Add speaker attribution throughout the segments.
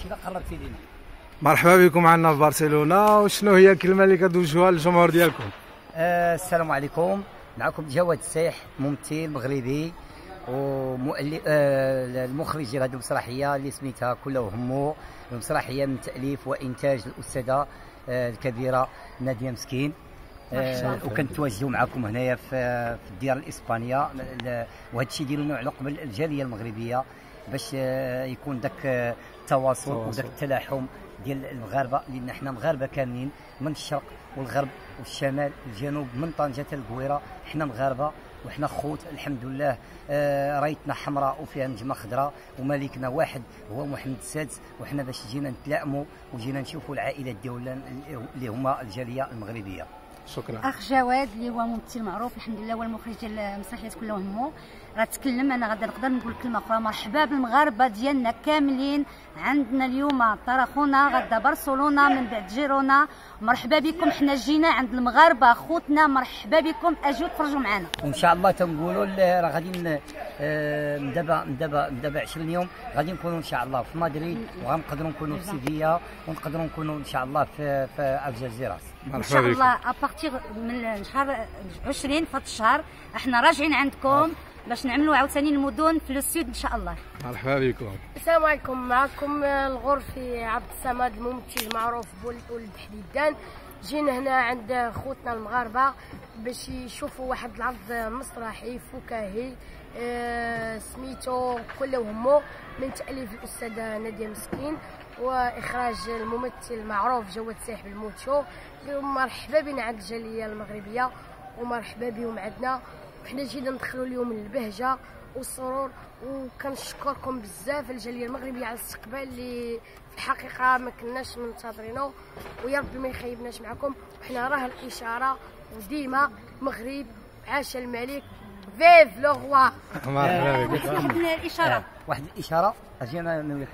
Speaker 1: هادشي اللي قربتي لينا.
Speaker 2: مرحبا بكم عندنا في برشلونه، وشنو هي الكلمه اللي كتوجهوها للجمهور ديالكم؟
Speaker 1: السلام عليكم، معكم جواد السيح، ممثل مغربي ومؤلف المخرج ديال هذه المسرحيه اللي سميتها كله همو. المسرحيه من تاليف وانتاج الاستاذه الكبيره ناديه مسكين. وكنتواجدوا معكم هنايا في الديار الاسبانيه، وهذا الشيء ديالو على قبل الجاليه المغربيه باش يكون ذاك التواصل وذاك التلاحم ديال المغاربه، لان حنا مغاربه كاملين من الشرق والغرب والشمال والجنوب، من طنجه حتى القويره، حنا مغاربه وحنا خوت الحمد لله. رايتنا حمراء وفيها نجمه خضراء، وملكنا واحد هو محمد السادس، وحنا باش جينا نتلائموا وجينا نشوفوا العائلات ديالنا اللي هما الجاليه المغربيه.
Speaker 2: شكرا.
Speaker 3: اخ جواد اللي هو ممثل معروف الحمد لله، هو المخرج ديال مسرحيه كله همو. راه تكلم، انا غادي نقدر نقول كلمه اخرى. مرحبا بالمغاربه ديالنا كاملين، عندنا اليوم طرخونا، غدا برشلونه، من بعد جيرونا. مرحبا بكم، حنا جينا عند المغاربه خوتنا، مرحبا بكم، اجيو تفرجوا معنا.
Speaker 1: وان شاء الله تنقولوا راه غادي من دابا 20 يوم غادي نكونوا ان شاء الله في مدريد، وغنقدروا نكونوا في سيفيا، ونقدروا نكونوا ان شاء الله في الجزيره
Speaker 3: ان شاء الله. ابارتيغ من شهر 20 في هذا الشهر احنا راجعين عندكم باش نعملوا عاوتاني المدن في السود ان شاء الله.
Speaker 2: مرحبا بكم.
Speaker 4: السلام عليكم، معكم الغرفي عبد الصمد، الممثل المعروف بولد حديدان. جينا هنا عند خوتنا المغاربه باش يشوفوا واحد العرض مسرحي فكاهي سميتو كله همو، من تاليف الاستاذه ناديه مسكين واخراج الممثل المعروف جواد السيح بالموتشو. مرحبا بنا عند الجاليه المغربيه، ومرحبا بهم عندنا، وحنا جينا ندخلوا اليوم البهجه والسرور. وكنشكركم بزاف الجاليه المغربيه على الاستقبال اللي في الحقيقه ما كناش منتظرينه، ويا ربي ما يخيبناش معكم. وحنا راه الاشاره، وديما مغرب عاش الملك، فيف لو روا.
Speaker 2: مرحبا بك.
Speaker 3: واحد الاشاره،
Speaker 1: واحد الاشاره اجينا انا وياك.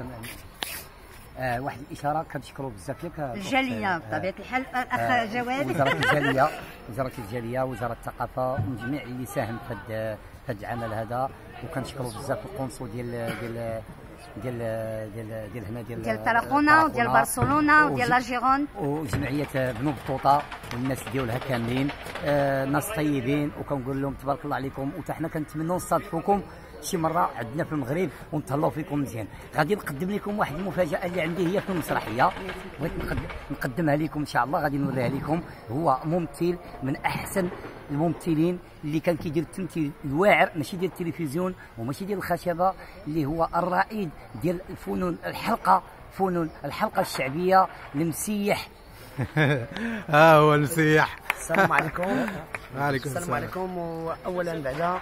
Speaker 1: واحد الاشاره كنشكروا بزاف لك
Speaker 3: الجاليه بطبيعه الحال الاخ جواد.
Speaker 1: وزاره الجاليه، وزاره الثقافه، وجميع اللي ساهم في هذا العمل هذا. وكنشكروا بزاف القنصل ديال هنا ديال
Speaker 3: طرخونا وديال برشلونه وديال لاجيرون،
Speaker 1: وجمعيه بنو بطوطه والناس ديالها كاملين. ناس طيبين، وكنقول لهم تبارك الله عليكم. وحتى حنا كنتمنوا نصادفوكم شي مره عندنا في المغرب ونتهلاو فيكم مزيان. غادي نقدم لكم واحد المفاجاه اللي عندي هي في المسرحيه، بغيت نقدمها لكم ان شاء الله، غادي نوريها لكم. هو ممثل من احسن الممثلين اللي كان كيدير التمثيل الواعر، ماشي ديال التلفزيون وماشي ديال الخشبه، اللي هو الرائد ديال فنون الحلقه الشعبيه، المسيح.
Speaker 2: هو المسيح.
Speaker 5: السلام عليكم.
Speaker 2: وعليكم
Speaker 5: السلام عليكم. واولا بعدا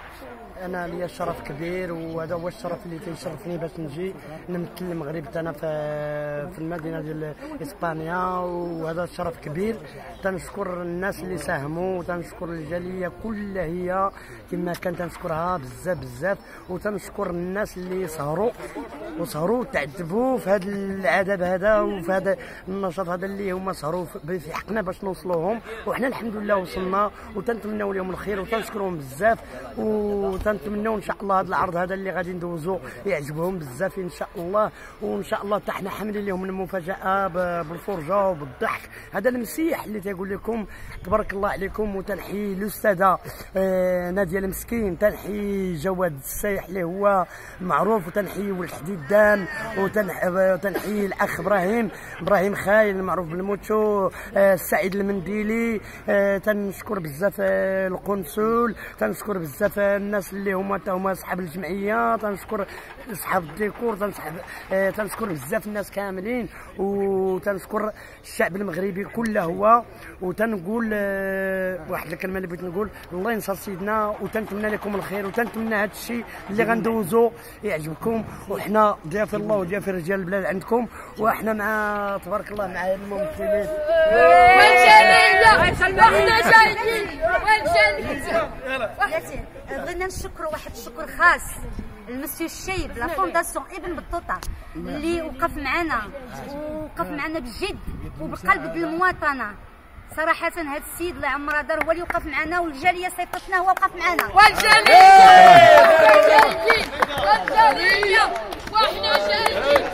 Speaker 5: انا ليا شرف كبير، وهذا هو الشرف اللي كيشرفني باش نجي نمثل المغرب انا في المدينه ديال اسبانيا، وهذا الشرف كبير. تنشكر الناس اللي ساهموا، وتنشكر الجاليه كلها هي كما كان، تنشكرها بزاف. وتنشكر الناس اللي سهروا تعذبوا في هذا العذاب هذا وفي هذا النشاط هذا اللي هما سهروا في حقنا باش نوصلوهم، وحنا الحمد لله وصلنا. وتنتمناو لهم الخير وتنشكرهم بزاف، وتنتمناو ان شاء الله هذا العرض هذا اللي غادي ندوزو يعجبهم بزاف ان شاء الله. وان شاء الله حتى حنا حاملين لهم المفاجاه بالفرجه وبالضحك. هذا المسيح اللي تيقول لكم تبارك الله عليكم. وتنحي الاستاذه ناديه المسكين، تنحي جواد السيح اللي هو معروف، وتنحي ولد حديدان، وتنحي الاخ ابراهيم خايل المعروف بالموتشو، السعيد المنديلي. تنشكر بزاف القنصل، تنشكر بزاف الناس اللي هما اصحاب الجمعيه، تنشكر اصحاب الديكور، تنشكر بزاف الناس كاملين، وتنشكر الشعب المغربي كله هو. وتنقول واحد الكلمه اللي بغيت نقول، الله ينصر سيدنا، وتنتمنى لكم الخير، وتنتمنى هذا الشيء اللي غندوزو يعجبكم. وحنا ضياف الله وضياف رجال البلاد عندكم، وحنا مع تبارك الله مع الممثلين
Speaker 3: بغينا نشكروا واحد الشكر خاص المسيو الشايب لا فونداسيون ابن بطوطه اللي وقف معنا بجد وبقلب المواطنه. صراحة هذا السيد الله يعمره دار هو اللي وقف معنا، والجالية صيفطتنا هو وقف معنا.
Speaker 4: والجالية وحنا جايين.